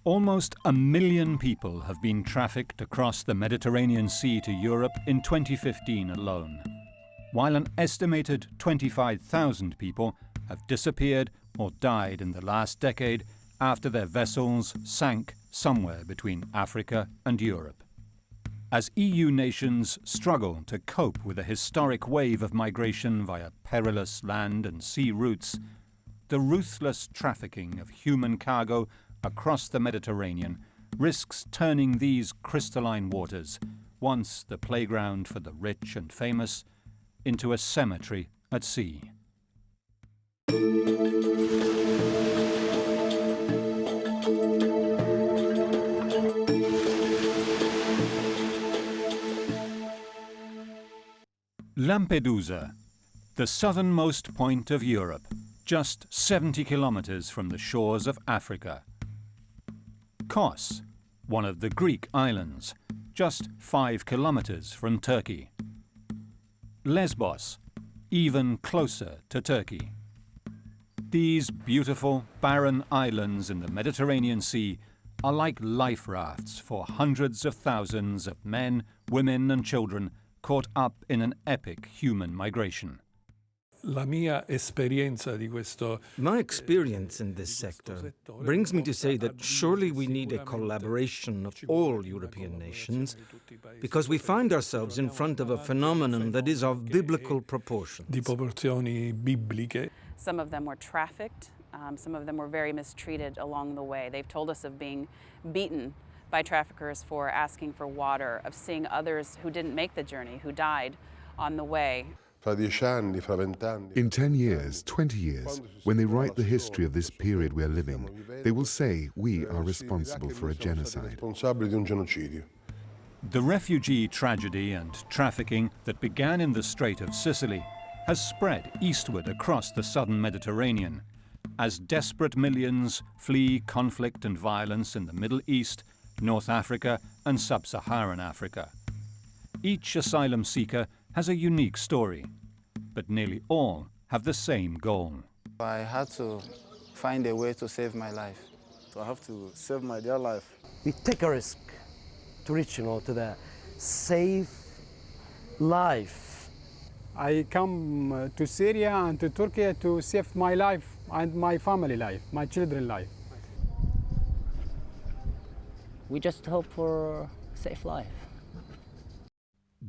Almost 1 million people have been trafficked across the Mediterranean Sea to Europe in 2015 alone, while an estimated 25,000 people have disappeared or died in the last decade after their vessels sank somewhere between Africa and Europe. As EU nations struggle to cope with a historic wave of migration via perilous land and sea routes, the ruthless trafficking of human cargo across the Mediterranean risks turning these crystalline waters, once the playground for the rich and famous, into a cemetery at sea. Lampedusa, the southernmost point of Europe, just 70 kilometers from the shores of Africa. Kos, one of the Greek islands, just 5 kilometers from Turkey. Lesbos, even closer to Turkey. These beautiful, barren islands in the Mediterranean Sea are like life rafts for hundreds of thousands of men, women and children caught up in an epic human migration. My experience in this sector brings me to say that surely we need a collaboration of all European nations, because we find ourselves in front of a phenomenon that is of biblical proportions. Some of them were trafficked, some of them were very mistreated along the way. They've told us of being beaten by traffickers for asking for water, of seeing others who didn't make the journey, who died on the way. In 10 years, 20 years, when they write the history of this period we are living, they will say we are responsible for a genocide. The refugee tragedy and trafficking that began in the Strait of Sicily has spread eastward across the southern Mediterranean, as desperate millions flee conflict and violence in the Middle East, North Africa and Sub-Saharan Africa. Each asylum seeker has a unique story, but nearly all have the same goal. I had to find a way to save my life. So I have to save my dear life. We take a risk to reach, to the safe life. I come to Syria and to Turkey to save my life and my family life, my children's life. We just hope for a safe life.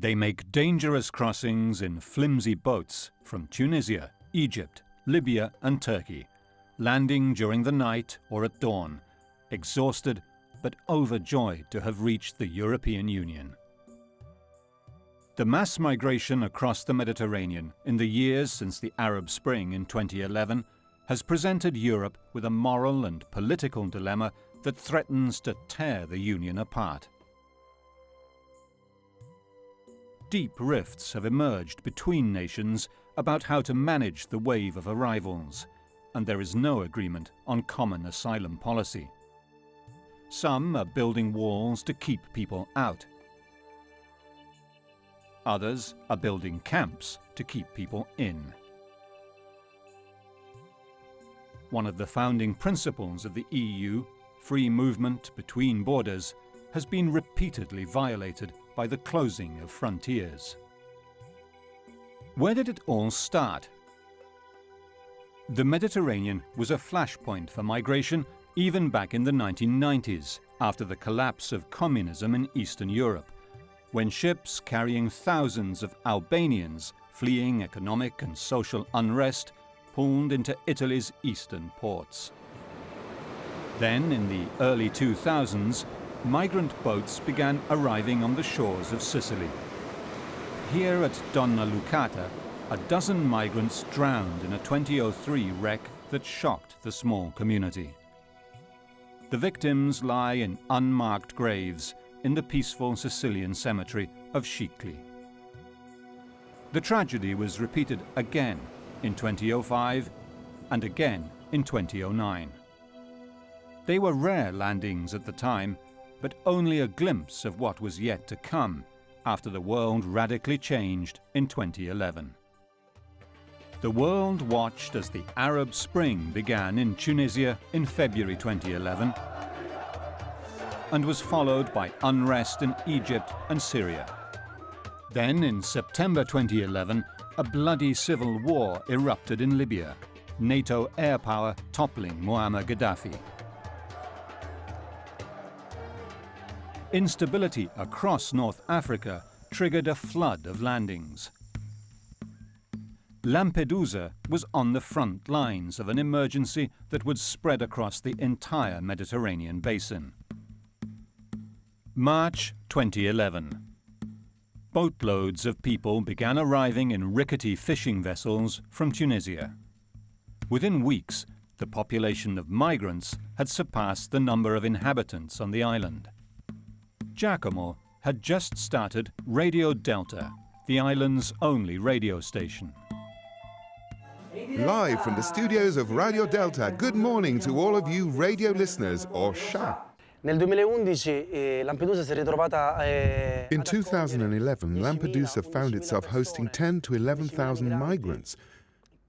They make dangerous crossings in flimsy boats from Tunisia, Egypt, Libya and Turkey, landing during the night or at dawn, exhausted but overjoyed to have reached the European Union. The mass migration across the Mediterranean in the years since the Arab Spring in 2011 has presented Europe with a moral and political dilemma that threatens to tear the Union apart. Deep rifts have emerged between nations about how to manage the wave of arrivals, and there is no agreement on common asylum policy. Some are building walls to keep people out. Others are building camps to keep people in. One of the founding principles of the EU, free movement between borders, has been repeatedly violated by the closing of frontiers. Where did it all start? The Mediterranean was a flashpoint for migration even back in the 1990s, after the collapse of communism in Eastern Europe, when ships carrying thousands of Albanians fleeing economic and social unrest pulled into Italy's eastern ports. Then, in the early 2000s, migrant boats began arriving on the shores of Sicily. Here at Donna Lucata, a dozen migrants drowned in a 2003 wreck that shocked the small community. The victims lie in unmarked graves in the peaceful Sicilian cemetery of Scicli. The tragedy was repeated again in 2005 and again in 2009. They were rare landings at the time, but only a glimpse of what was yet to come after the world radically changed in 2011. The world watched as the Arab Spring began in Tunisia in February 2011, and was followed by unrest in Egypt and Syria. Then, in September 2011, a bloody civil war erupted in Libya, NATO air power toppling Muammar Gaddafi. Instability across North Africa triggered a flood of landings. Lampedusa was on the front lines of an emergency that would spread across the entire Mediterranean basin. March 2011. Boatloads of people began arriving in rickety fishing vessels from Tunisia. Within weeks, the population of migrants had surpassed the number of inhabitants on the island. Giacomo had just started Radio Delta, the island's only radio station. Live from the studios of Radio Delta, good morning to all of you radio listeners, or Sha. Nel 2011 Lampedusa si è ritrovata In 2011, Lampedusa found itself hosting 10 to 11,000 migrants,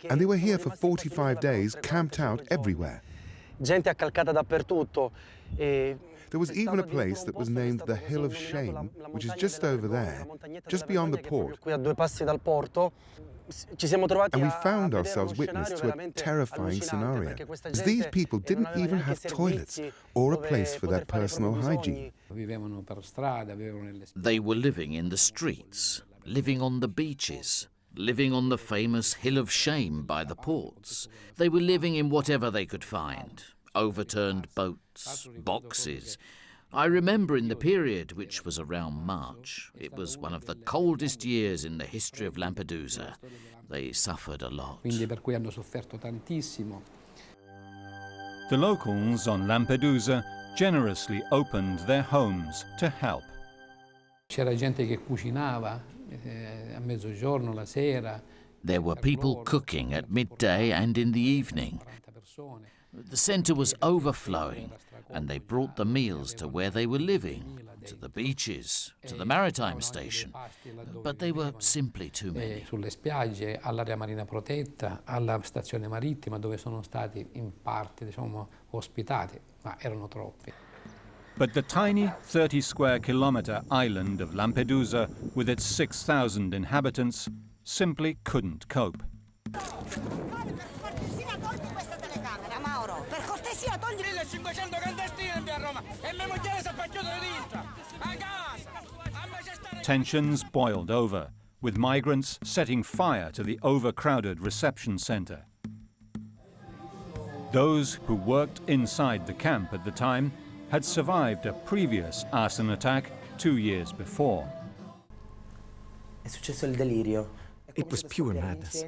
and they were here for 45 days, camped out everywhere. gente accalcata dappertutto. There was even a place that was named the Hill of Shame, which is just over there, just beyond the port. Qui a 2 passi dal porto. Ci siamo trovati And we found ourselves witness to a terrifying scenario, as these people didn't even have toilets or a place for their personal hygiene. They were living in the streets, living on the beaches, living on the famous Hill of Shame by the ports. They were living in whatever they could find, overturned boats, boxes. I remember in the period, which was around March, it was one of the coldest years in the history of Lampedusa. They suffered a lot. The locals on Lampedusa generously opened their homes to help. There were people cooking at midday and in the evening. The centre was overflowing, and they brought the meals to where they were living, to the beaches, to the maritime station. But they were simply too many. Sulle spiagge, all'area marina protetta, alla stazione marittima dove sono stati in parte, ospitati, ma erano troppi. But the tiny 30 square kilometre island of Lampedusa, with its 6,000 inhabitants, simply couldn't cope. Tensions boiled over, with migrants setting fire to the overcrowded reception centre. Those who worked inside the camp at the time had survived a previous arson attack 2 years before. È successo il delirio. It was pure madness.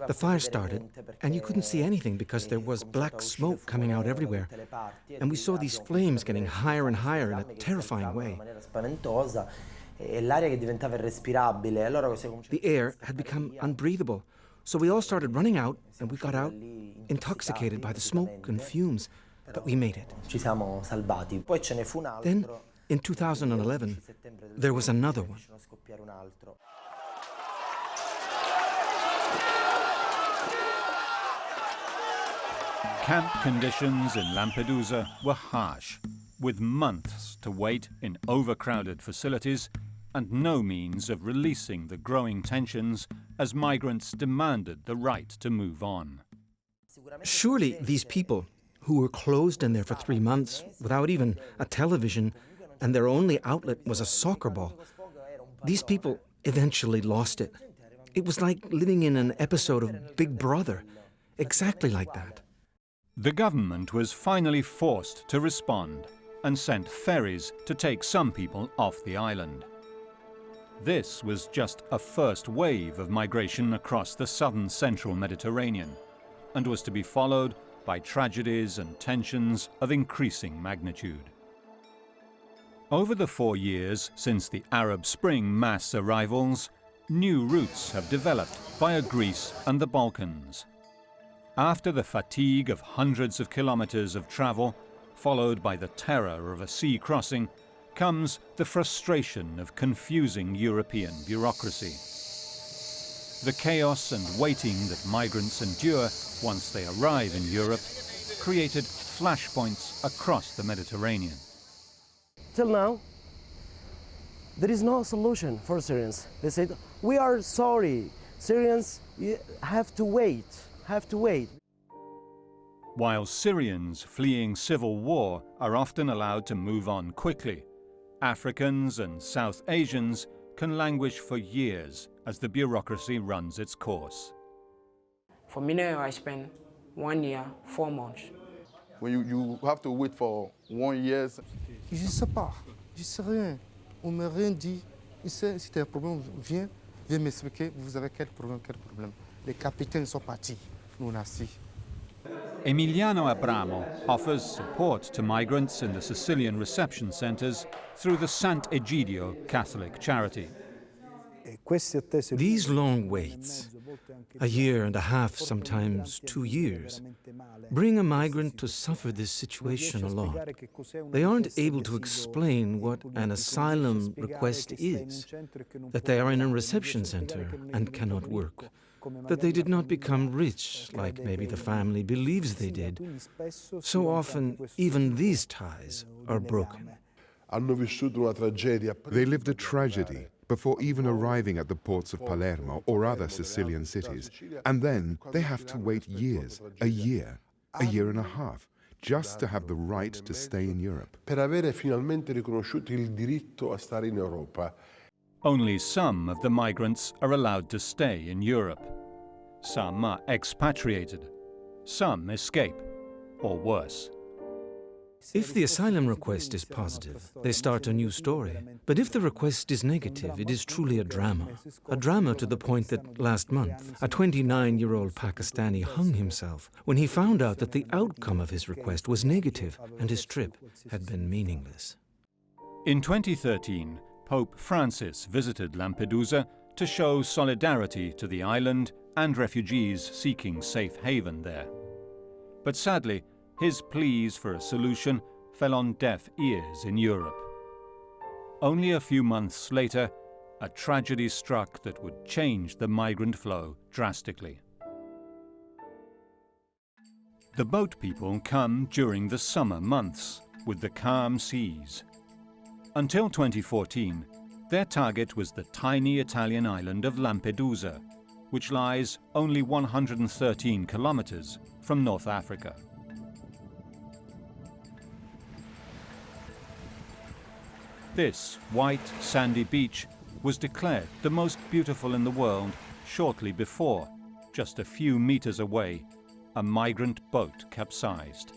The fire started, and you couldn't see anything because there was black smoke coming out everywhere. And we saw these flames getting higher and higher in a terrifying way. The air had become unbreathable, so we all started running out, and we got out intoxicated by the smoke and fumes, but we made it. Then, in 2011, there was another one. Camp conditions in Lampedusa were harsh, with months to wait in overcrowded facilities and no means of releasing the growing tensions as migrants demanded the right to move on. Surely these people, who were closed in there for 3 months without even a television, and their only outlet was a soccer ball, these people eventually lost it. It was like living in an episode of Big Brother, exactly like that. The government was finally forced to respond and sent ferries to take some people off the island. This was just a first wave of migration across the southern central Mediterranean and was to be followed by tragedies and tensions of increasing magnitude. Over the 4 years since the Arab Spring mass arrivals, new routes have developed via Greece and the Balkans. After the fatigue of hundreds of kilometers of travel, followed by the terror of a sea crossing, comes the frustration of confusing European bureaucracy. The chaos and waiting that migrants endure once they arrive in Europe created flashpoints across the Mediterranean. till now, there is no solution for Syrians. They said, we are sorry, Syrians have to wait, have to wait. While Syrians fleeing civil war are often allowed to move on quickly, Africans and South Asians can languish for years as the bureaucracy runs its course. For me now, I spent 1 year, 4 months. When you have to wait for 1 year. Je ne sais pas, je ne sais rien. On m'a rien dit. Si tu as un problème, viens m'expliquer. Vous avez quel problème, quel problème. Les capitaines sont partis, nous on a assis. Emiliano Abramo offers support to migrants in the Sicilian reception centres through the Sant'Egidio Catholic charity. These long waits, a year and a half, sometimes 2 years, bring a migrant to suffer this situation a lot. They aren't able to explain what an asylum request is, that they are in a reception center and cannot work, that they did not become rich like maybe the family believes they did. So often, even these ties are broken. They lived a tragedy before even arriving at the ports of Palermo or other Sicilian cities. And then they have to wait years, a year and a half, just to have the right to stay in Europe. Per avere finalmente riconosciuto il diritto a stare in Europa. Only some of the migrants are allowed to stay in Europe. Some are expatriated. Some escape, or worse. If the asylum request is positive, they start a new story. But if the request is negative, it is truly a drama. A drama to the point that last month, a 29-year-old Pakistani hung himself when he found out that the outcome of his request was negative and his trip had been meaningless. In 2013, Pope Francis visited Lampedusa to show solidarity to the island and refugees seeking safe haven there. But sadly, his pleas for a solution fell on deaf ears in Europe. Only a few months later, a tragedy struck that would change the migrant flow drastically. The boat people come during the summer months, with the calm seas. Until 2014, their target was the tiny Italian island of Lampedusa, which lies only 113 kilometers from North Africa. This white, sandy beach was declared the most beautiful in the world shortly before, just a few meters away, a migrant boat capsized.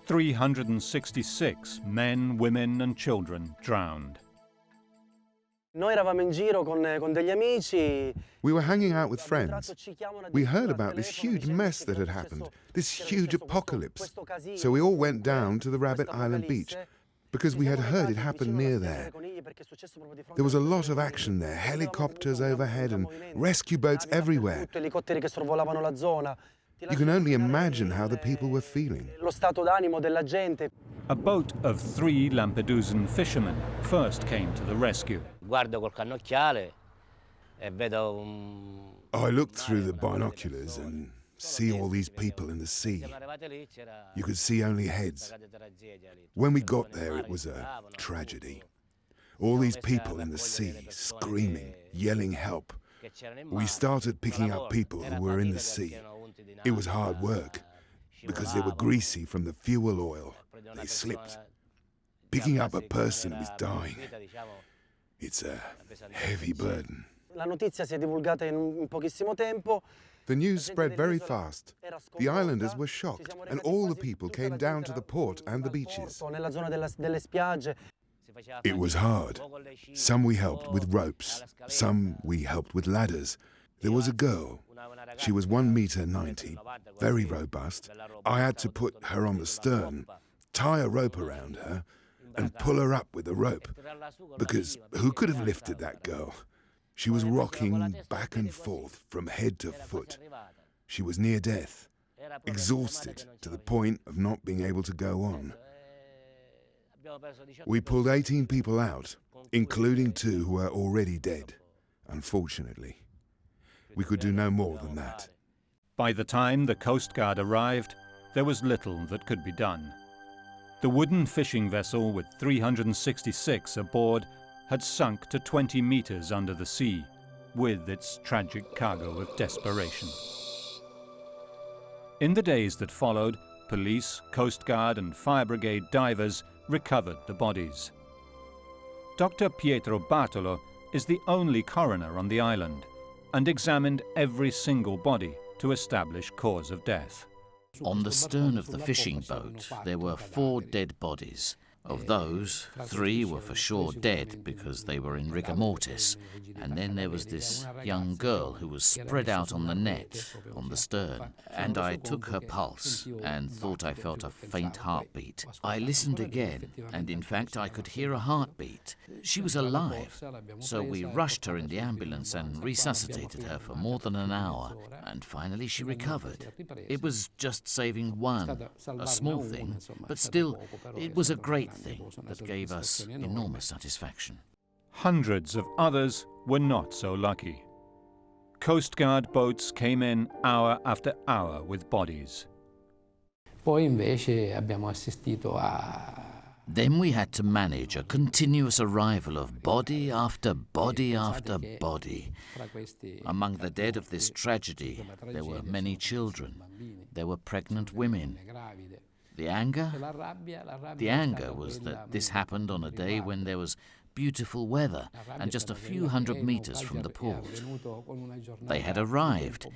366 men, women and children drowned. Noi eravamo in giro con degli amici. We were hanging out with friends. We heard about this huge mess that had happened, this huge apocalypse. So we all went down to the Rabbit Island beach, because we had heard it happened near there. There was a lot of action there, helicopters overhead and rescue boats everywhere. You can only imagine how the people were feeling. A boat of 3 Lampedusan fishermen first came to the rescue. I looked through the binoculars and see all these people in the sea. You could see only heads. When we got there, it was a tragedy. All these people in the sea, screaming, yelling help. We started picking up people who were in the sea. It was hard work, because they were greasy from the fuel oil. They slipped. Picking up a person who was dying, it's a heavy burden. La notizia si è divulgata in pochissimo tempo. The news spread very fast. The islanders were shocked, and all the people came down to the port and the beaches. It was hard. Some we helped with ropes, some we helped with ladders. There was a girl. She was 1.90 meters, very robust. I had to put her on the stern, tie a rope around her, and pull her up with a rope, because who could have lifted that girl? She was rocking back and forth from head to foot. She was near death, exhausted to the point of not being able to go on. We pulled 18 people out, including 2 who were already dead, unfortunately. We could do no more than that. By the time the Coast Guard arrived, there was little that could be done. The wooden fishing vessel with 366 aboard had sunk to 20 meters under the sea, with its tragic cargo of desperation. In the days that followed, police, Coast Guard and Fire Brigade divers recovered the bodies. Dr. Pietro Bartolo is the only coroner on the island and examined every single body to establish cause of death. On the stern of the fishing boat, there were 4 dead bodies. Of those, 3 were for sure dead because they were in rigor mortis, and then there was this young girl who was spread out on the net on the stern, and I took her pulse and thought I felt a faint heartbeat. I listened again, and in fact I could hear a heartbeat. She was alive, so we rushed her in the ambulance and resuscitated her for more than an hour, and finally she recovered. It was just saving one, a small thing, but still, it was a great thing that gave us enormous satisfaction. Hundreds of others were not so lucky. Coast Guard boats came in hour after hour with bodies. Poi invece abbiamo assistito a... Then we had to manage a continuous arrival of body after body after body. Among the dead of this tragedy, there were many children. There were pregnant women. The anger? The anger was that this happened on a day when there was beautiful weather and just a few hundred meters from the port. They had arrived.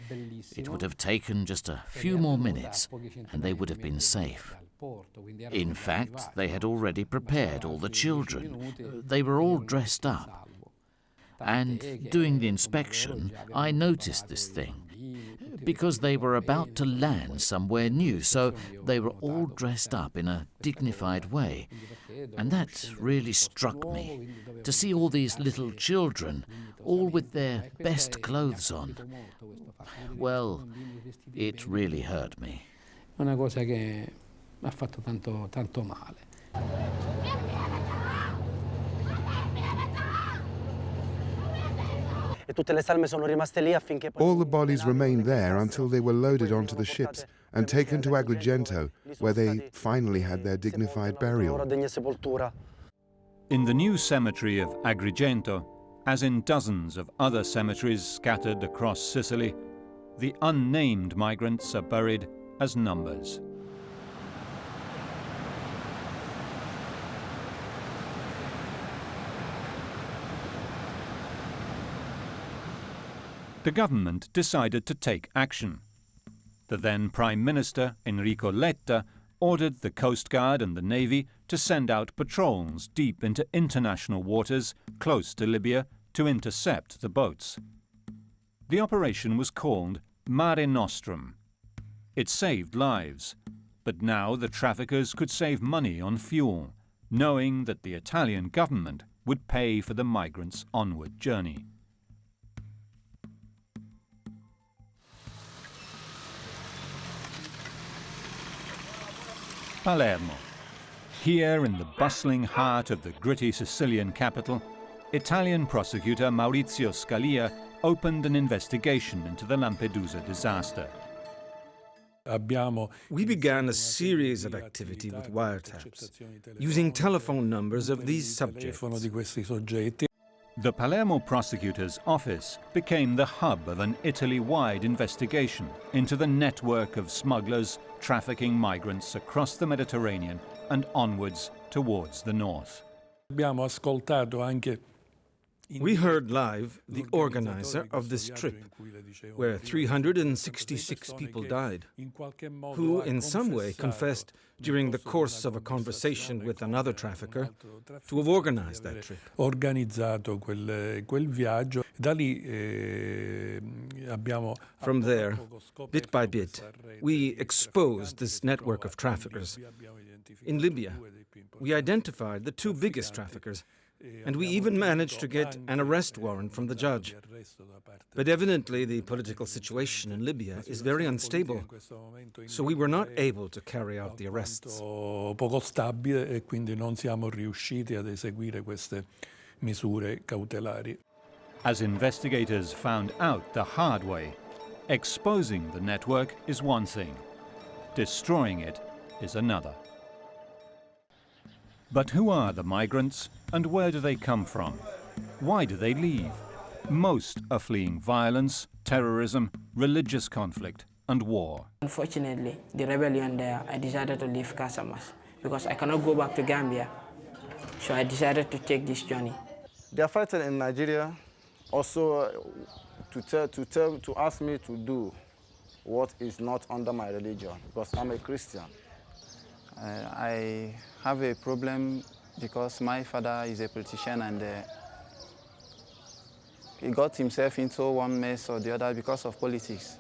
It would have taken just a few more minutes and they would have been safe. In fact, they had already prepared all the children. They were all dressed up. And doing the inspection, I noticed this thing. Because they were about to land somewhere new, so they were all dressed up in a dignified way. And that really struck me, to see all these little children, all with their best clothes on. Well, it really hurt me. Una cosa che mi ha fatto tanto male. All the bodies remained there until they were loaded onto the ships and taken to Agrigento, where they finally had their dignified burial. In the new cemetery of Agrigento, as in dozens of other cemeteries scattered across Sicily, the unnamed migrants are buried as numbers. The government decided to take action. The then Prime Minister, Enrico Letta, ordered the Coast Guard and the Navy to send out patrols deep into international waters close to Libya to intercept the boats. The operation was called Mare Nostrum. It saved lives, but now the traffickers could save money on fuel, knowing that the Italian government would pay for the migrants' onward journey. Palermo. Here in the bustling heart of the gritty Sicilian capital, Italian prosecutor Maurizio Scalia opened an investigation into the Lampedusa disaster. We began a series of activity with wiretaps, using telephone numbers of these subjects. The Palermo prosecutor's office became the hub of an Italy-wide investigation into the network of smugglers trafficking migrants across the Mediterranean and onwards towards the north. We heard live the organizer of this trip, where 366 people died, who in some way confessed during the course of a conversation with another trafficker to have organized that trip. From there, bit by bit, we exposed this network of traffickers. In Libya, we identified the 2 biggest traffickers, and we even managed to get an arrest warrant from the judge. But evidently the political situation in Libya is very unstable, so we were not able to carry out the arrests. Poco stabile e quindi non siamo riusciti ad eseguire queste misure cautelari. As investigators found out the hard way, exposing the network is one thing, destroying it is another. But who are the migrants and where do they come from? Why do they leave? Most are fleeing violence, terrorism, religious conflict and war. Unfortunately, the rebellion there, I decided to leave Casamas because I cannot go back to Gambia. So I decided to take this journey. They are fighting in Nigeria also to ask me to do what is not under my religion, because I'm a Christian. I have a problem because my father is a politician and he got himself into one mess or the other because of politics.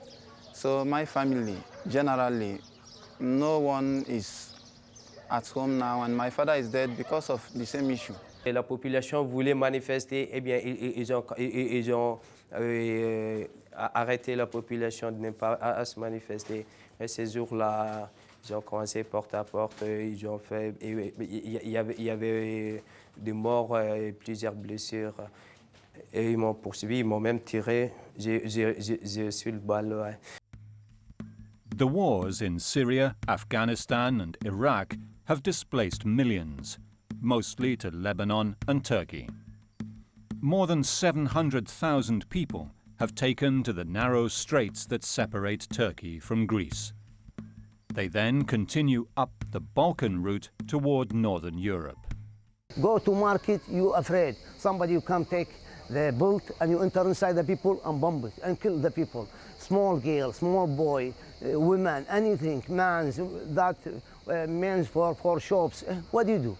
So my family, generally, no one is at home now, and my father is dead because of the same issue. La population voulait manifester, eh bien, ils ont arrêté la population de ne pas à se manifester. Et ces jours-là, ils ont commencé porte à porte, ils ont fait, il y avait des morts et plusieurs blessures. Et ils m'ont poursuivi, ils m'ont même tiré, j'ai reçu le balle. The wars in Syria, Afghanistan and Iraq have displaced millions, mostly to Lebanon and Turkey. More than 700,000 people have taken to the narrow straits that separate Turkey from Greece. They then continue up the Balkan route toward northern Europe. Go to market, you're afraid. Somebody will come take the boat and you enter inside the people and bomb it and kill the people. Small girl, small boy, women, anything, men for shops. What do?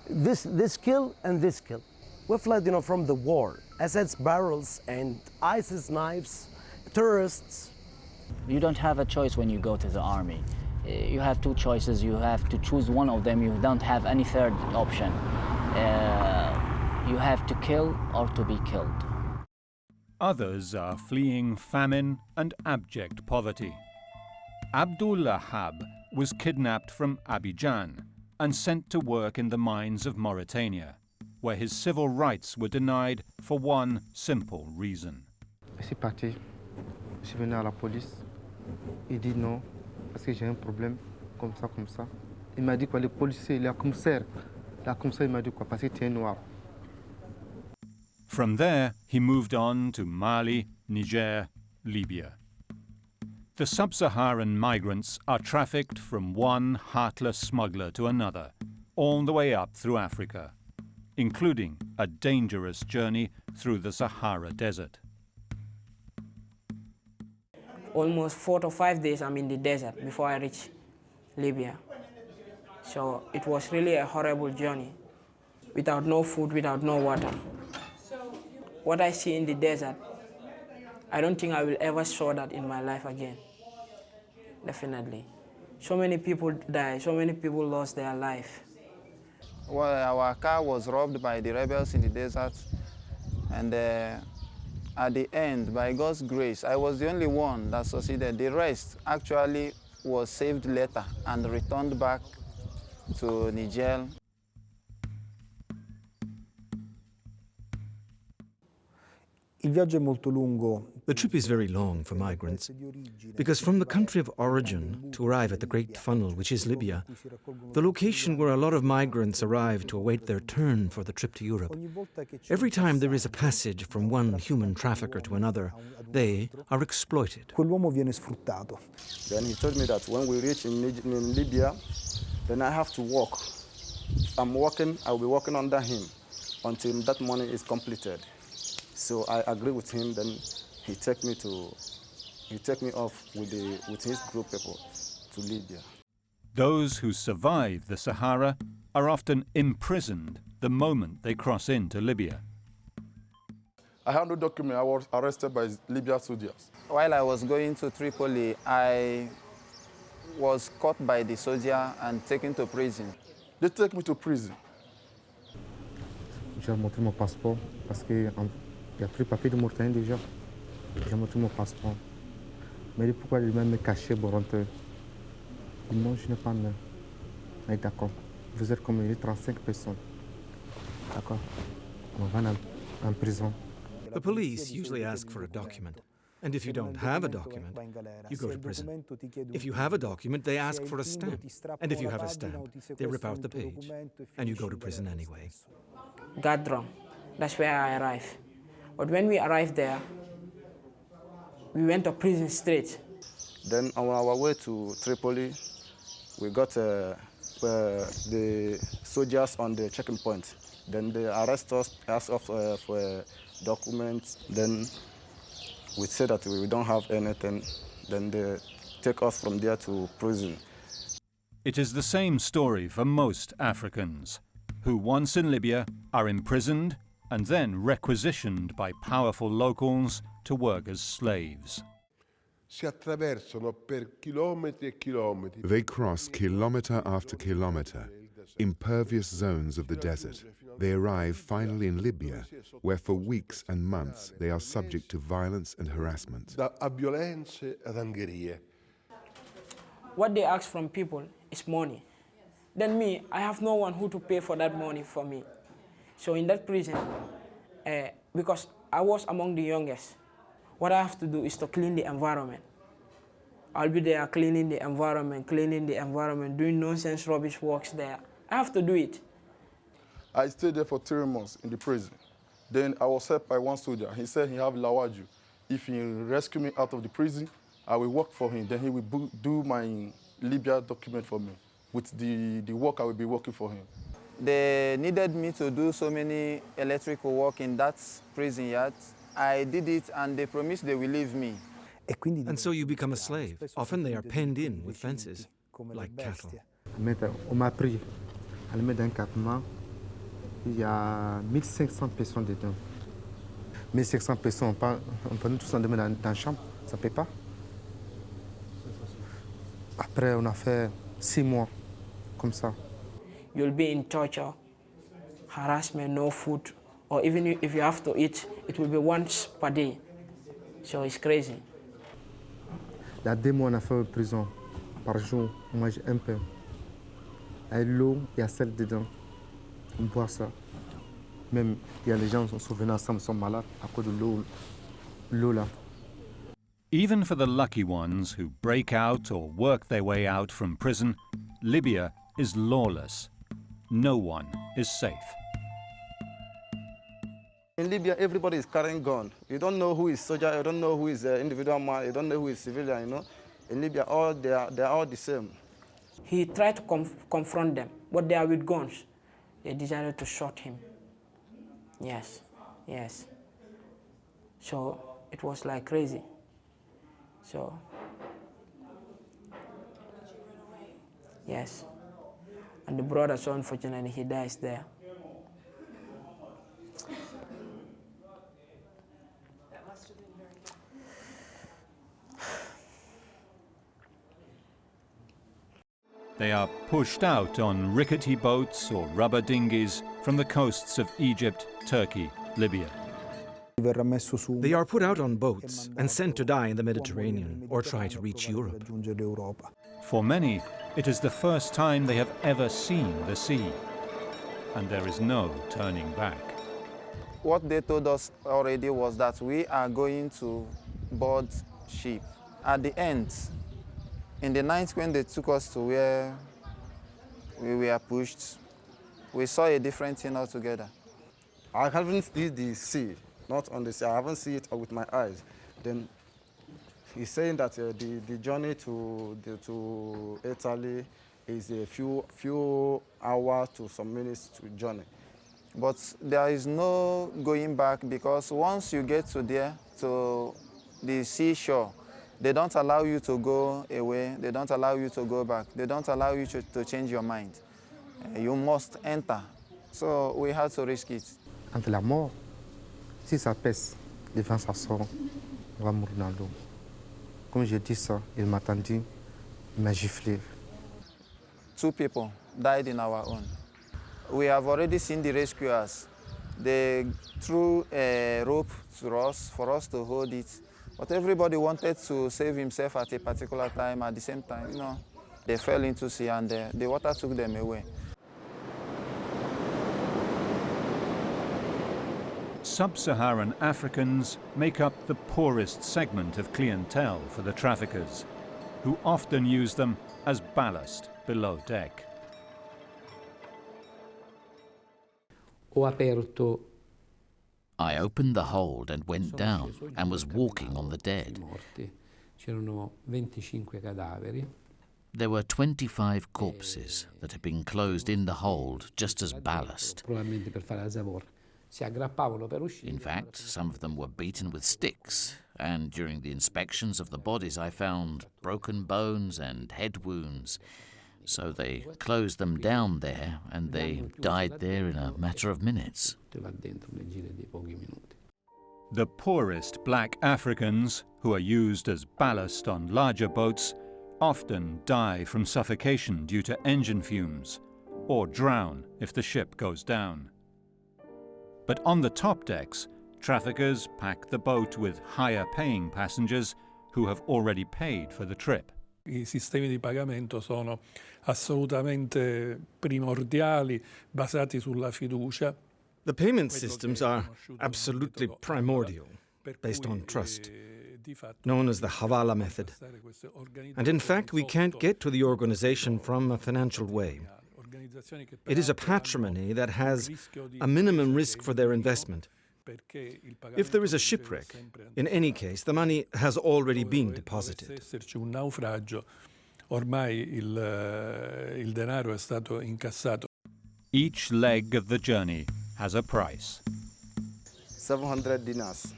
This kill and this kill. We fled, from the war. Assad's barrels and ISIS knives, terrorists. You don't have a choice when you go to the army. You have two choices. You have to choose one of them. You don't have any third option. You have to kill or to be killed. Others are fleeing famine and abject poverty. Abdullah Hab was kidnapped from Abidjan and sent to work in the mines of Mauritania, where his civil rights were denied for one simple reason. Je suis parti, je suis venu à la police. Il dit non, parce que j'ai un problème, comme ça. Il m'a dit quoi, le policier, le commissaire, il m'a dit quoi, parce que tu es noir. From there, he moved on to Mali, Niger, Libya. The sub-Saharan migrants are trafficked from one heartless smuggler to another, all the way up through Africa, including a dangerous journey through the Sahara Desert. Almost 4 to 5 days I'm in the desert before I reach Libya. So it was really a horrible journey, without no food, without no water. What I see in the desert, I don't think I will ever saw that in my life again. Definitely. So many people died, so many people lost their life. Well, our car was robbed by the rebels in the desert, and at the end, by God's grace, I was the only one that succeeded. The rest actually was saved later and returned back to Niger. The trip is very long for migrants, because from the country of origin to arrive at the Great Funnel, which is Libya, the location where a lot of migrants arrive to await their turn for the trip to Europe, every time there is a passage from one human trafficker to another, they are exploited. Then he told me that when we reach in Libya, then I have to walk. If I'm walking, I'll be walking under him until that money is completed. So I agree with him. Then he take me off with his group people to Libya. Those who survive the Sahara are often imprisoned the moment they cross into Libya. I had no document. I was arrested by Libya soldiers. While I was going to Tripoli, I was caught by the soldier and taken to prison. They take me to prison. J'ai montré mon passeport parce qu'il y a plus de papier de Mauritanie déjà. J'ai montré mon passeport. Mais pourquoi lui-même me cacher pour rentrer? Non, je n'ai pas main. Mais d'accord. Vous êtes comme 35 personnes. D'accord. On va en prison. The police usually ask for a document. And if you don't have a document, you go to prison. If you have a document, they ask for a stamp. And if you have a stamp, they rip out the page. And you go to prison anyway. Gadron, that's where I arrived. But when we arrived there, we went to prison straight. Then on our way to Tripoli, we got the soldiers on the checking point. Then they arrest us, ask us for documents. Then we say that we don't have anything. Then they take us from there to prison. It is the same story for most Africans, who once in Libya are imprisoned and then requisitioned by powerful locals to work as slaves. They cross kilometre after kilometre, impervious zones of the desert. They arrive finally in Libya, where for weeks and months they are subject to violence and harassment. What they ask from people is money. Then me, I have no one who to pay for that money for me. So in that prison, because I was among the youngest, what I have to do is to clean the environment. I'll be there cleaning the environment, doing nonsense rubbish works there. I have to do it. I stayed there for 3 months in the prison. Then I was helped by one soldier. He said he have lawaju. If he rescue me out of the prison, I will work for him. Then he will do my Libya document for me with the work I will be working for him. They needed me to do so many electrical work in that prison yard. I did it and they promised they will leave me. And so you become a slave. Often they are penned in with fences, like cattle. On m'a pris à le mettre dans un campement. Il y a 1500 personnes dedans. 1500 personnes, on peut nous tous en demander dans la chambre, ça ne paye pas. Après, on a fait 6 mois, comme ça. You'll be in torture, harassment, no food, or even if you have to eat, it will be once per day. So it's crazy. Il y a 2 mois, on a fait en prison. Par jour, on mange un peu. Et l'eau, il y a sel dedans. On boit ça. Même, il y a les gens qui sont venus ensemble, sont malades à cause de l'eau là. Even for the lucky ones who break out or work their way out from prison, Libya is lawless. No one is safe. In Libya, everybody is carrying gun. You don't know who is soldier, you don't know who is individual man, you don't know who is civilian, you know. In Libya, they are all the same. He tried to confront them, but they are with guns. They decided to shoot him. Yes, yes. So it was like crazy. So, yes. And the brother, so unfortunately, he dies there. They are pushed out on rickety boats or rubber dinghies from the coasts of Egypt, Turkey, Libya. They are put out on boats and sent to die in the Mediterranean or try to reach Europe. For many, it is the first time they have ever seen the sea, and there is no turning back. What they told us already was that we are going to board ship. At the end, in the night when they took us to where we were pushed, we saw a different thing altogether. I haven't seen the sea, not on the sea. I haven't seen it with my eyes. Then he's saying that the journey to Italy is a few hours to some minutes to journey. But there is no going back because once you get to there, to the seashore, they don't allow you to go away. They don't allow you to go back. They don't allow you to change your mind. You must enter. So we had to risk it. Entre la mort, si ça pèse, le vent ça sort, on va mourir dans l'eau. Comme j'ai dit ça, il m'a tendu, il m'a giflé. 2 people died in our own. We have already seen the rescuers. They threw a rope to us for us to hold it. But everybody wanted to save himself at a particular time. At the same time, you know, they fell into sea and the water took them away. Sub-Saharan Africans make up the poorest segment of clientele for the traffickers, who often use them as ballast below deck. I opened the hold and went down and was walking on the dead. There were 25 corpses that had been closed in the hold just as ballast. In fact, some of them were beaten with sticks, and during the inspections of the bodies I found broken bones and head wounds. So they closed them down there, and they died there in a matter of minutes. The poorest black Africans, who are used as ballast on larger boats, often die from suffocation due to engine fumes, or drown if the ship goes down. But on the top decks, traffickers pack the boat with higher-paying passengers who have already paid for the trip. I sistemi di pagamento sono assolutamente primordiali, basati sulla fiducia. The payment systems are absolutely primordial, based on trust, known as the Havala method. And in fact, we can't get to the organization from a financial way. It is a patrimony that has a minimum risk for their investment. If there is a shipwreck, in any case, the money has already been deposited. Un naufragio, ormai il denaro è stato incassato. Each leg of the journey has a price. 700 dinars.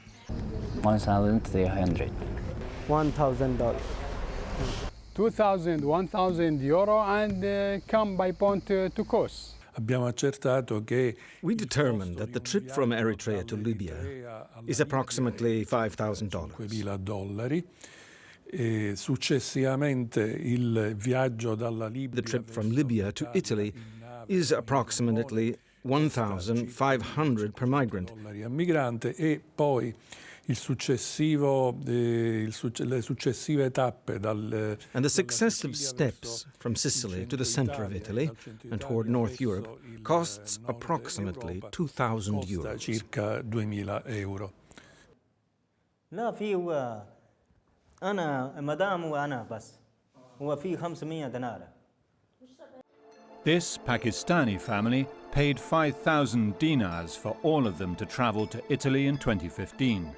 1,300. $1,000. 2,000, 1,000 euro, and come by point to coast. Abbiamo accertato che we determined that the trip from Eritrea to Libya is approximately $5,000. Successivamente il viaggio dalla Libia. The trip from Libya to Italy is approximately 1,500 per migrant. Migrante, e poi le successive tappe dal. And the successive steps from Sicily to the center of Italy and toward North Europe costs approximately 2,000 euros. Circa 2.000 euro. لا في هو أنا مدام وأنا بس هو في 500 دينار. This Pakistani family paid 5,000 dinars for all of them to travel to Italy in 2015.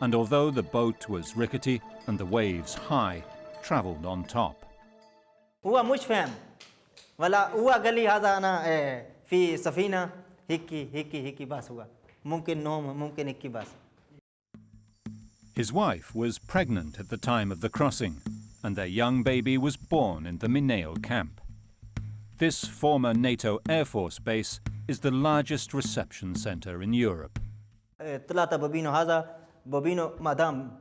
And although the boat was rickety and the waves high, travelled on top. هو مش فاهم ولا هو قال لي هذا أنا في سفينة هيك بس هو ممكن نوم ممكن هيك بس. His wife was pregnant at the time of the crossing, and their young baby was born in the Mineo camp. This former NATO Air Force base is the largest reception centre in Europe. ثلاثة بابينو هذا بابينو مدام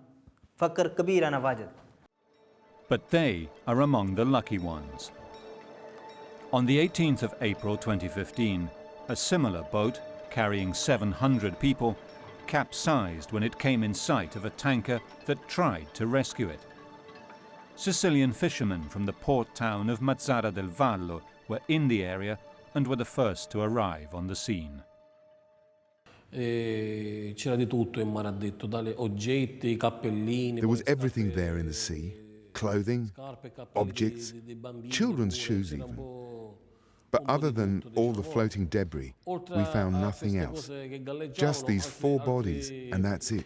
فكر كبير أنا واجد. But they are among the lucky ones. On the 18th of April 2015, a similar boat carrying 700 people capsized when it came in sight of a tanker that tried to rescue it. Sicilian fishermen from the port town of Mazara del Vallo were in the area and were the first to arrive on the scene. C'era di tutto in mare, ha detto, dalle oggetti, cappellini. There was everything there in the sea: clothing, objects, children's shoes even. But other than all the floating debris, we found nothing else. Just these 4 bodies, and that's it.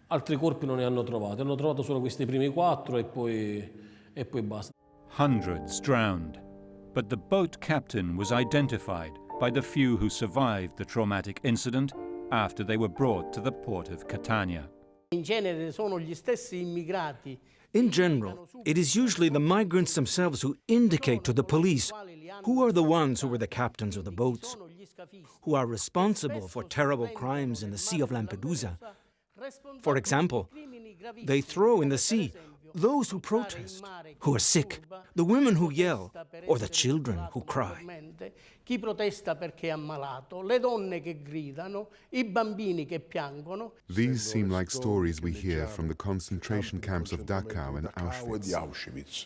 Altri corpi non ne hanno trovati. Hanno trovato solo questi primi 4 e poi basta. Hundreds drowned, but the boat captain was identified by the few who survived the traumatic incident after they were brought to the port of Catania. In genere sono gli stessi immigrati. In general, it is usually the migrants themselves who indicate to the police who are the ones who were the captains of the boats, who are responsible for terrible crimes in the Sea of Lampedusa. For example, they throw in the sea those who protest, who are sick, the women who yell, or the children who cry. Chi protesta perché è ammalato, le donne che gridano, I bambini che piangono. These seem like stories we hear from the concentration camps of Dachau and Auschwitz.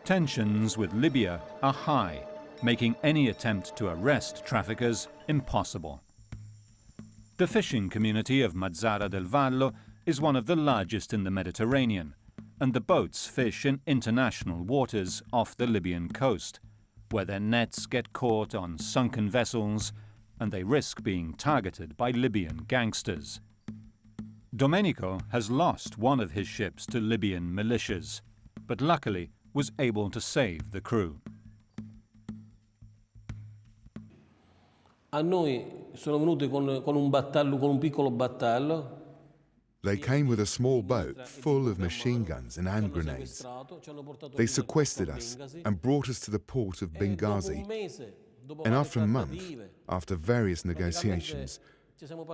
Tensions with Libya are high, making any attempt to arrest traffickers impossible. The fishing community of Mazara del Vallo is one of the largest in the Mediterranean, and the boats fish in international waters off the Libyan coast, where their nets get caught on sunken vessels and they risk being targeted by Libyan gangsters. Domenico has lost one of his ships to Libyan militias, but luckily was able to save the crew. A noi sono venuti con un battello, con un piccolo battello. They came with a small boat full of machine guns and hand grenades. They sequestered us and brought us to the port of Benghazi. And after a month, after various negotiations,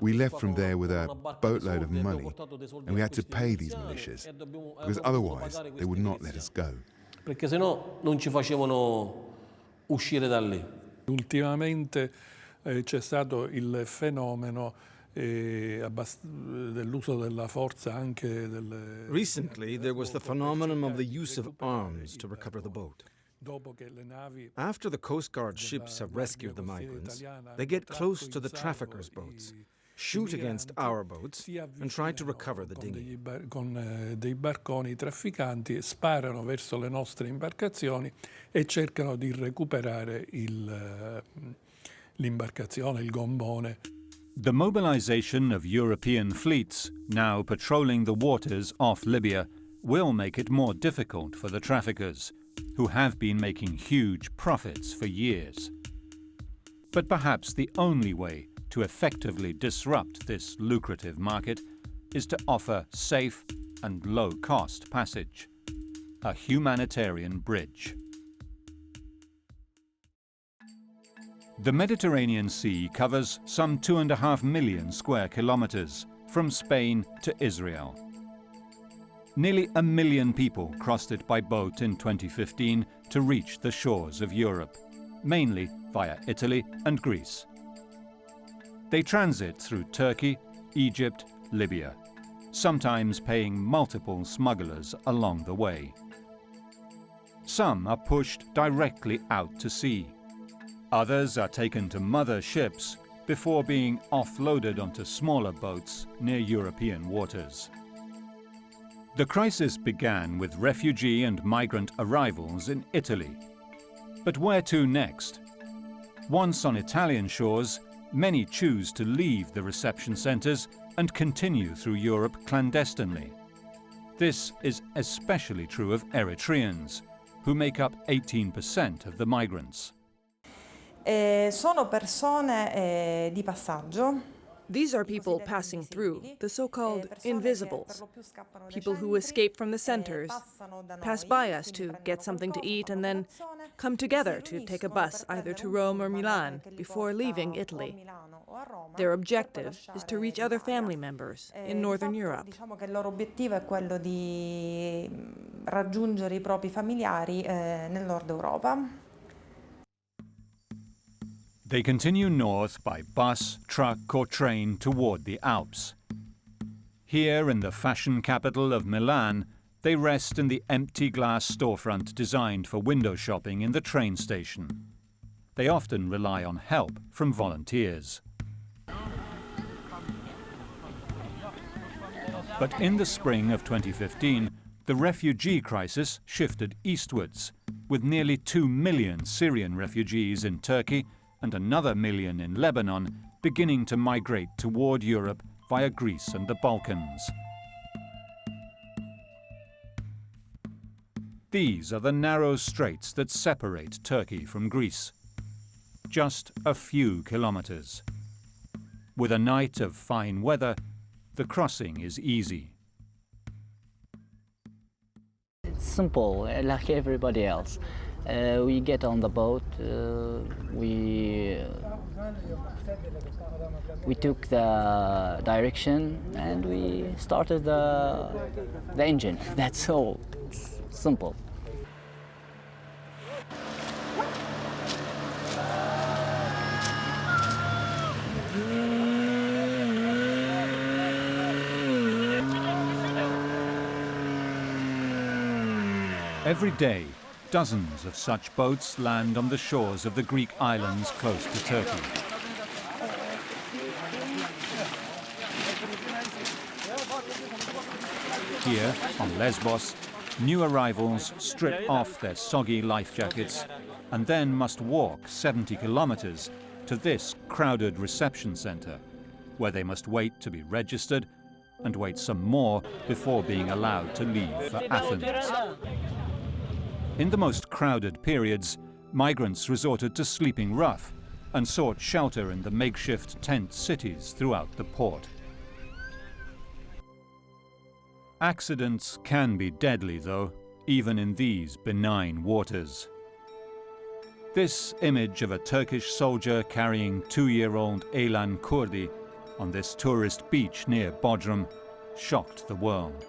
we left from there with a boatload of money, and we had to pay these militias, because otherwise they would not let us go. Perché se no non ci facevano uscire da lì. Ultimamente c'è stato il fenomeno dell'uso della forza anche delle... Recently, there was the phenomenon of the use of arms to recover the boat. After the Coast Guard ships have rescued the migrants, they get close to the traffickers' boats, shoot against our boats, and try to recover the dinghy. Con dei barconi trafficanti sparano verso le nostre imbarcazioni e cercano di recuperare l'imbarcazione, il gommone. The mobilization of European fleets now patrolling the waters off Libya will make it more difficult for the traffickers, who have been making huge profits for years. But perhaps the only way to effectively disrupt this lucrative market is to offer safe and low-cost passage, a humanitarian bridge. The Mediterranean Sea covers some 2.5 million square kilometers from Spain to Israel. Nearly 1 million people crossed it by boat in 2015 to reach the shores of Europe, mainly via Italy and Greece. They transit through Turkey, Egypt, Libya, sometimes paying multiple smugglers along the way. Some are pushed directly out to sea. Others are taken to mother ships before being offloaded onto smaller boats near European waters. The crisis began with refugee and migrant arrivals in Italy. But where to next? Once on Italian shores, many choose to leave the reception centres and continue through Europe clandestinely. This is especially true of Eritreans, who make up 18% of the migrants. Sono persone di passaggio. These are people passing through, the so-called invisibles, people who escape from the centers, pass by us to get something to eat, and then come together to take a bus either to Rome or Milan before leaving Italy. Their objective is to reach other family members in Northern Europe. Diciamo che il loro obiettivo è quello di raggiungere i propri familiari nel nord Europa. They continue north by bus, truck or train toward the Alps. Here in the fashion capital of Milan, they rest in the empty glass storefront designed for window shopping in the train station. They often rely on help from volunteers. But in the spring of 2015, the refugee crisis shifted eastwards, with nearly 2 million Syrian refugees in Turkey and another million in Lebanon beginning to migrate toward Europe via Greece and the Balkans. These are the narrow straits that separate Turkey from Greece. Just a few kilometers. With a night of fine weather, the crossing is easy. It's simple, like everybody else. We get on the boat, we took the direction and we started the engine. That's all. It's simple. Every day, dozens of such boats land on the shores of the Greek islands close to Turkey. Here, on Lesbos, new arrivals strip off their soggy life jackets and then must walk 70 kilometers to this crowded reception center, where they must wait to be registered and wait some more before being allowed to leave for Athens. In the most crowded periods, migrants resorted to sleeping rough and sought shelter in the makeshift tent cities throughout the port. Accidents can be deadly, though, even in these benign waters. This image of a Turkish soldier carrying 2-year-old Elan Kurdi on this tourist beach near Bodrum shocked the world.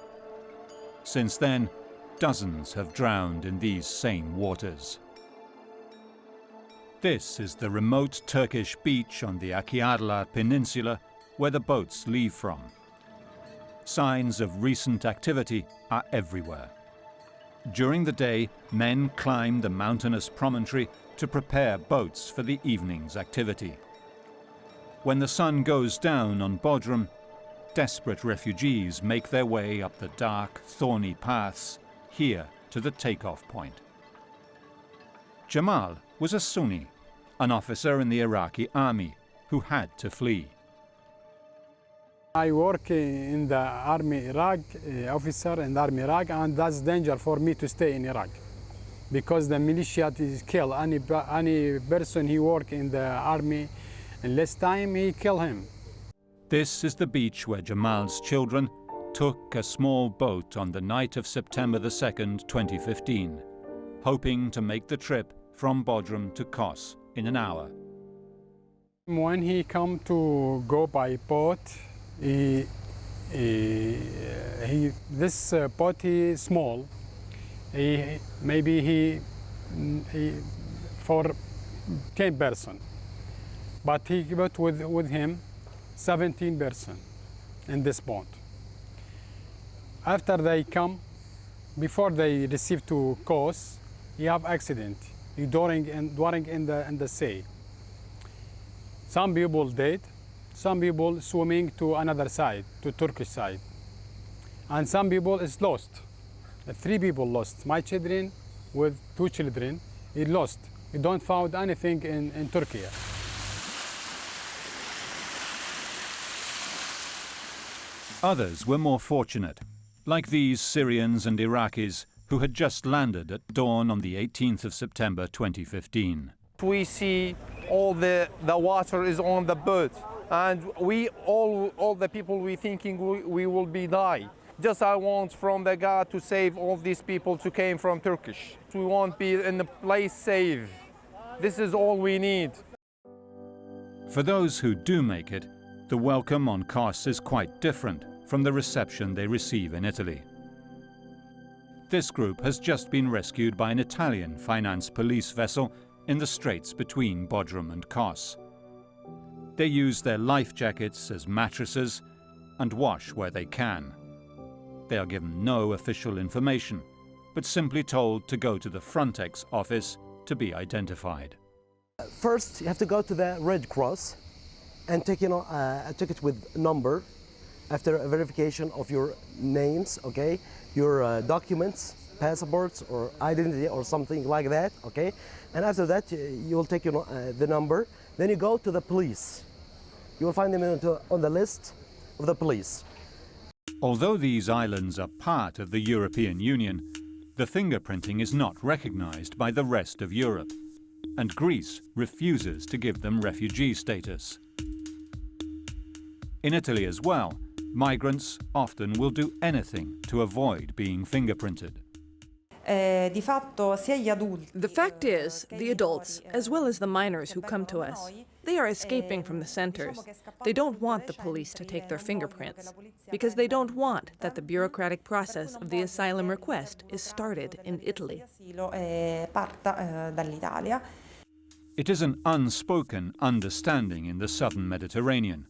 Since then, dozens have drowned in these same waters. This is the remote Turkish beach on the Akiarlar Peninsula where the boats leave from. Signs of recent activity are everywhere. During the day, men climb the mountainous promontory to prepare boats for the evening's activity. When the sun goes down on Bodrum, desperate refugees make their way up the dark, thorny paths here to the takeoff point. Jamal was a Sunni, an officer in the Iraqi army who had to flee. I work in the Army Iraq, officer in the Army Iraq, and that's danger for me to stay in Iraq because the militia is kill any person he work in the army. In less time, he kill him. This is the beach where Jamal's children took a small boat on the night of September the 2nd, 2015, hoping to make the trip from Bodrum to Kos in an hour. When he come to go by boat, this boat is small. Maybe he for 10 person, but he brought with him 17 person in this boat. After they come, before they receive to Kos, he have accident during in the sea. Some people dead, some people swimming to another side, to Turkish side, and some people is lost. 3 people lost. My children with 2 children, he lost. We don't found anything in Turkey. Others were more fortunate, like these Syrians and Iraqis who had just landed at dawn on the 18th of September 2015. We see all the water is on the boat, and we all the people we thinking we will be die. Just I want from the God to save all these people who came from Turkish. We want to be in a place safe. This is all we need. For those who do make it, the welcome on Kos is quite different from the reception they receive in Italy. This group has just been rescued by an Italian finance police vessel in the straits between Bodrum and Kos. They use their life jackets as mattresses and wash where they can. They are given no official information, but simply told to go to the Frontex office to be identified. First, you have to go to the Red Cross and take a ticket with number after a verification of your names, okay, your documents, passports or identity or something like that, okay, and after that you will take the number. Then you go to the police. You will find them on the list of the police. Although these islands are part of the European Union, the fingerprinting is not recognized by the rest of Europe, and Greece refuses to give them refugee status. In Italy as well, migrants often will do anything to avoid being fingerprinted. The fact is, the adults, as well as the minors who come to us, they are escaping from the centers. They don't want the police to take their fingerprints, because they don't want that the bureaucratic process of the asylum request is started in Italy. It is an unspoken understanding in the southern Mediterranean.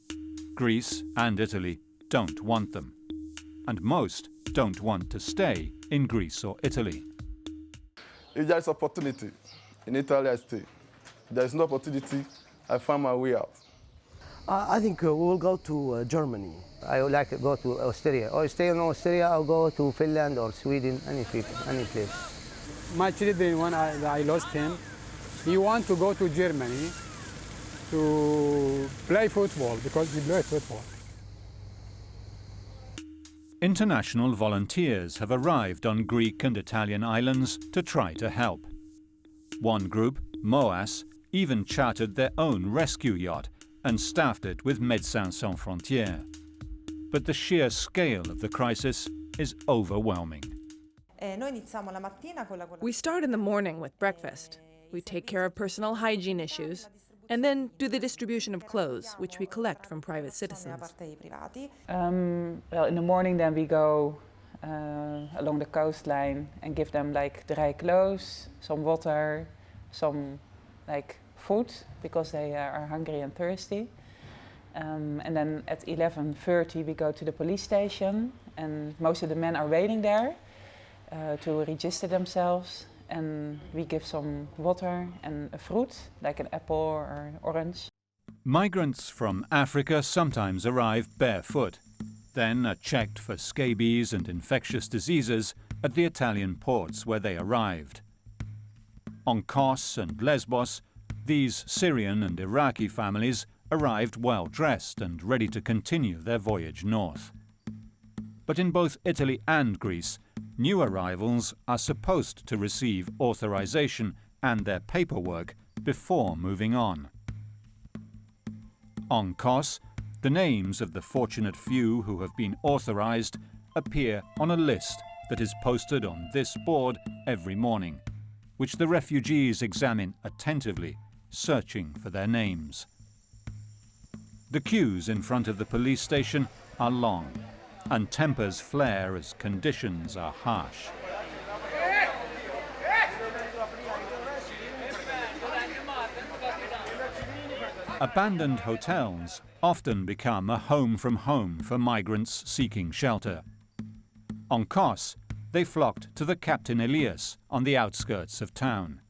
Greece and Italy don't want them, and most don't want to stay in Greece or Italy. If there is opportunity, in Italy I stay. If there is no opportunity, I find my way out. I think we will go to Germany. I would like to go to Austria, or stay in Austria, or go to Finland or Sweden, any place. My children, when I lost him, he want to go to Germany to play football because he played football. International volunteers have arrived on Greek and Italian islands to try to help. One group, MOAS, even chartered their own rescue yacht and staffed it with Médecins Sans Frontières. But the sheer scale of the crisis is overwhelming. We start in the morning with breakfast. We take care of personal hygiene issues, and then do the distribution of clothes, which we collect from private citizens. Well, in the morning then we go along the coastline and give them like dry clothes, some water, some like food, because they are hungry and thirsty. And then at 11:30 we go to the police station, and most of the men are waiting there to register themselves, and we give some water and a fruit, like an apple or an orange. Migrants from Africa sometimes arrive barefoot, then are checked for scabies and infectious diseases at the Italian ports where they arrived. On Kos and Lesbos, these Syrian and Iraqi families arrived well-dressed and ready to continue their voyage north. But in both Italy and Greece, new arrivals are supposed to receive authorization and their paperwork before moving on. On Kos, the names of the fortunate few who have been authorized appear on a list that is posted on this board every morning, which the refugees examine attentively, searching for their names. The queues in front of the police station are long, and tempers flare as conditions are harsh. Abandoned hotels often become a home from home for migrants seeking shelter. On Kos, they flocked to the Captain Elias on the outskirts of town.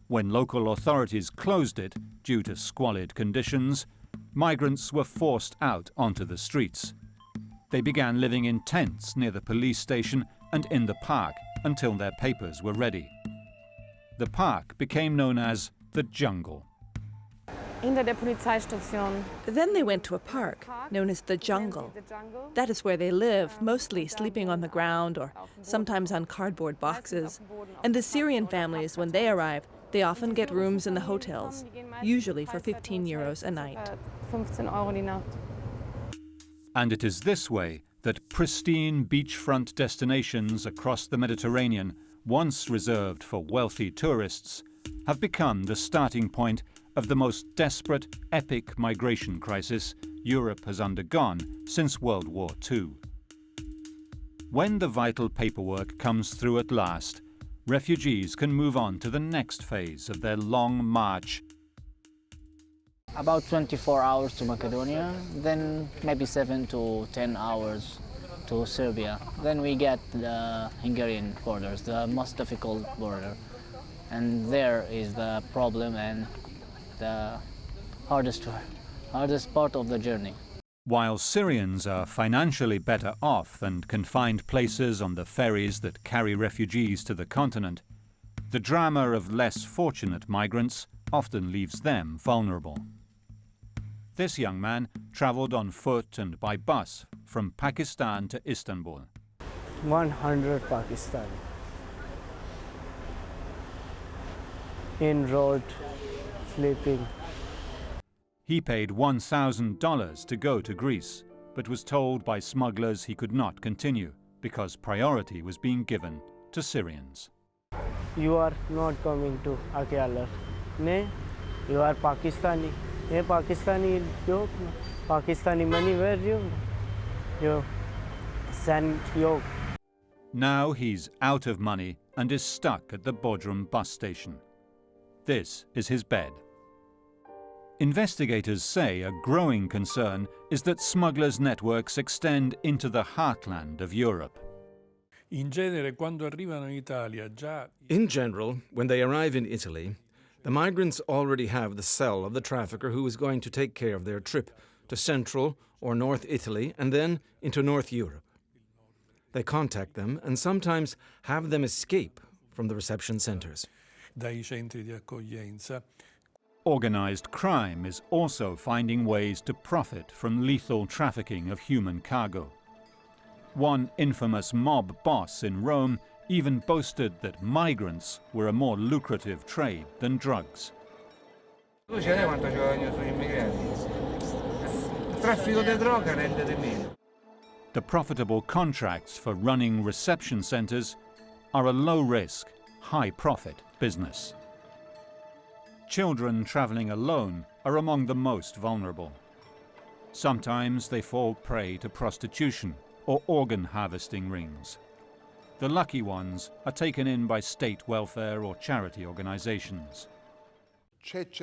When local authorities closed it due to squalid conditions, migrants were forced out onto the streets. They began living in tents near the police station and in the park until their papers were ready. The park became known as the jungle. Then they went to a park, known as the jungle. That is where they live, mostly sleeping on the ground or sometimes on cardboard boxes. And the Syrian families, when they arrive, they often get rooms in the hotels, usually for 15 euros a night. And it is this way that pristine beachfront destinations across the Mediterranean, once reserved for wealthy tourists, have become the starting point of the most desperate, epic migration crisis Europe has undergone since World War II. When the vital paperwork comes through at last, refugees can move on to the next phase of their long march. About 24 hours to Macedonia, then maybe 7 to 10 hours to Serbia. Then we get the Hungarian borders, the most difficult border. And there is the problem and the hardest part of the journey. While Syrians are financially better off and can find places on the ferries that carry refugees to the continent, the drama of less fortunate migrants often leaves them vulnerable. This young man traveled on foot and by bus from Pakistan to Istanbul. 100 Pakistan. In road, sleeping. He paid $1,000 to go to Greece, but was told by smugglers he could not continue because priority was being given to Syrians. You are not coming to Akialar. Ne? You are Pakistani. Ne Pakistani joke. Pakistani money where you send you. Now he's out of money and is stuck at the Bodrum bus station. This is his bed. Investigators say a growing concern is that smugglers' networks extend into the heartland of Europe. In general, when they arrive in Italy, The migrants already have the cell of the trafficker who is going to take care of their trip to Central or North Italy and then into North Europe. They contact them and sometimes have them escape from the reception centers. Dai centri di accoglienza. Organized crime is also finding ways to profit from lethal trafficking of human cargo. One infamous mob boss in Rome even boasted that migrants were a more lucrative trade than drugs. The profitable contracts for running reception centers are a low-risk, high-profit business. Children traveling alone are among the most vulnerable. Sometimes they fall prey to prostitution or organ harvesting rings. The lucky ones are taken in by state welfare or charity organizations.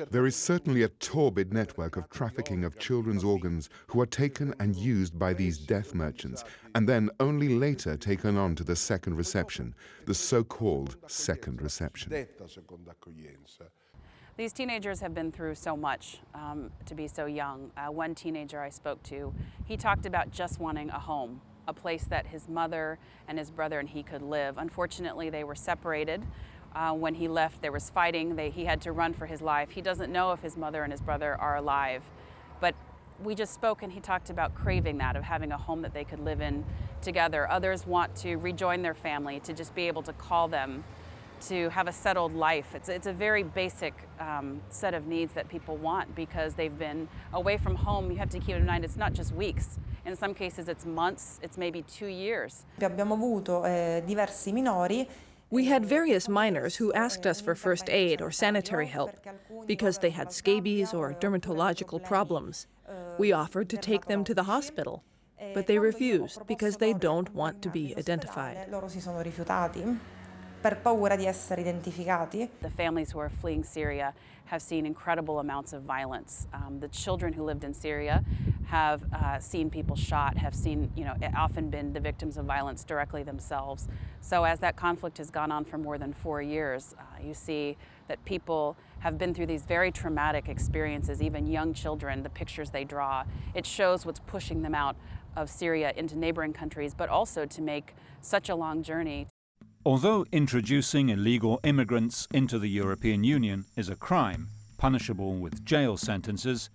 There is certainly a torpid network of trafficking of children's organs who are taken and used by these death merchants and then only later taken on to the second reception, the so-called second reception. These teenagers have been through so much to be so young. One teenager I spoke to, he talked about just wanting a home, a place that his mother and his brother and he could live. Unfortunately, they were separated. When he left, there was fighting. He had to run for his life. He doesn't know if his mother and his brother are alive. But we just spoke and he talked about craving that, of having a home that they could live in together. Others want to rejoin their family, to just be able to call them, to have a settled life. It's a very basic set of needs that people want because they've been away from home. You have to keep in mind it's not just weeks. In some cases it's months, it's maybe 2 years. Abbiamo avuto diversi minori. We had various minors who asked us for first aid or sanitary help because they had scabies or dermatological problems. We offered to take them to the hospital, but they refused because they don't want to be identified. Loro si sono rifiutati per paura di essere identificati. The families who are fleeing Syria have seen incredible amounts of violence. The children who lived in Syria have seen people shot, have seen, often been the victims of violence directly themselves. So as that conflict has gone on for more than 4 years, you see that people have been through these very traumatic experiences, even young children, the pictures they draw. It shows what's pushing them out of Syria into neighboring countries, but also to make such a long journey. Although introducing illegal immigrants into the European Union is a crime, punishable with jail sentences,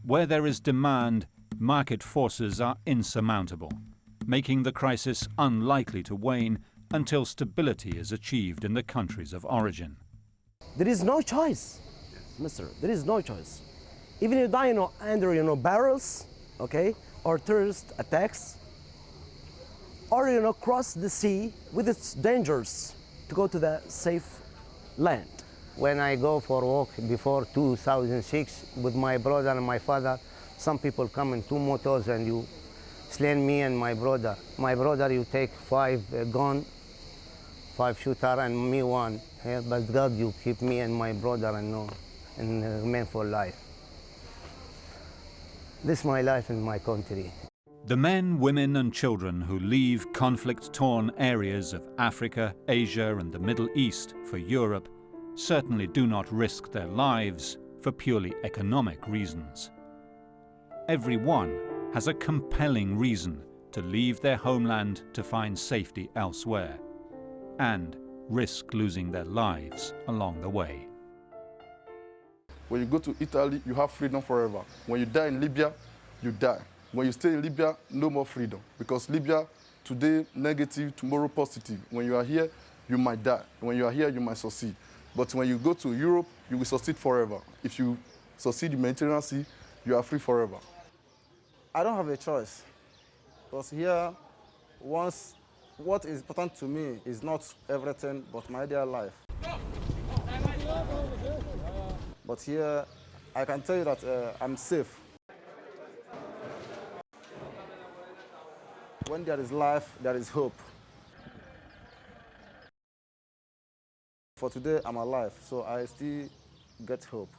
where there is demand, market forces are insurmountable, making the crisis unlikely to wane until stability is achieved in the countries of origin. There is no choice, mister. There is no choice. Even if you die under barrels, okay, or terrorist attacks, or cross the sea with its dangers to go to the safe land. When I go for a walk before 2006 with my brother and my father, some people come in 2 motors and you slay me and my brother. My brother, you take 5 gun, 5 shooter, and me 1. Yeah, but God, you keep me and my brother and remain for life. This is my life in my country. The men, women and children who leave conflict-torn areas of Africa, Asia and the Middle East for Europe certainly do not risk their lives for purely economic reasons. Every one has a compelling reason to leave their homeland to find safety elsewhere and risk losing their lives along the way. When you go to Italy, you have freedom forever. When you die in Libya, you die. When you stay in Libya, no more freedom. Because Libya, today negative, tomorrow positive. When you are here, you might die. When you are here, you might succeed. But when you go to Europe, you will succeed forever. If you succeed in the Mediterranean Sea, you are free forever. I don't have a choice. Because here, what is important to me is not everything but my dear life. But here, I can tell you that I'm safe. When there is life, there is hope. For today, I'm alive, so I still get hope.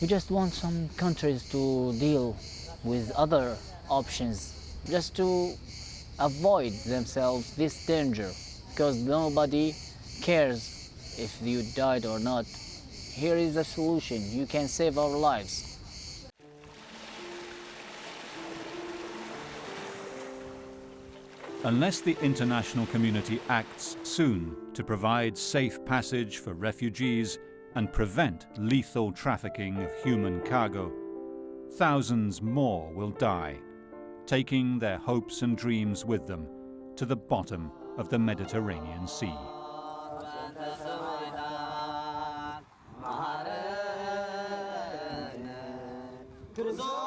We just want some countries to deal with other options, just to avoid themselves this danger, because nobody cares if you died or not. here is the solution. You can save our lives. Unless the international community acts soon to provide safe passage for refugees and prevent lethal trafficking of human cargo, thousands more will die, taking their hopes and dreams with them to the bottom of the Mediterranean Sea. Result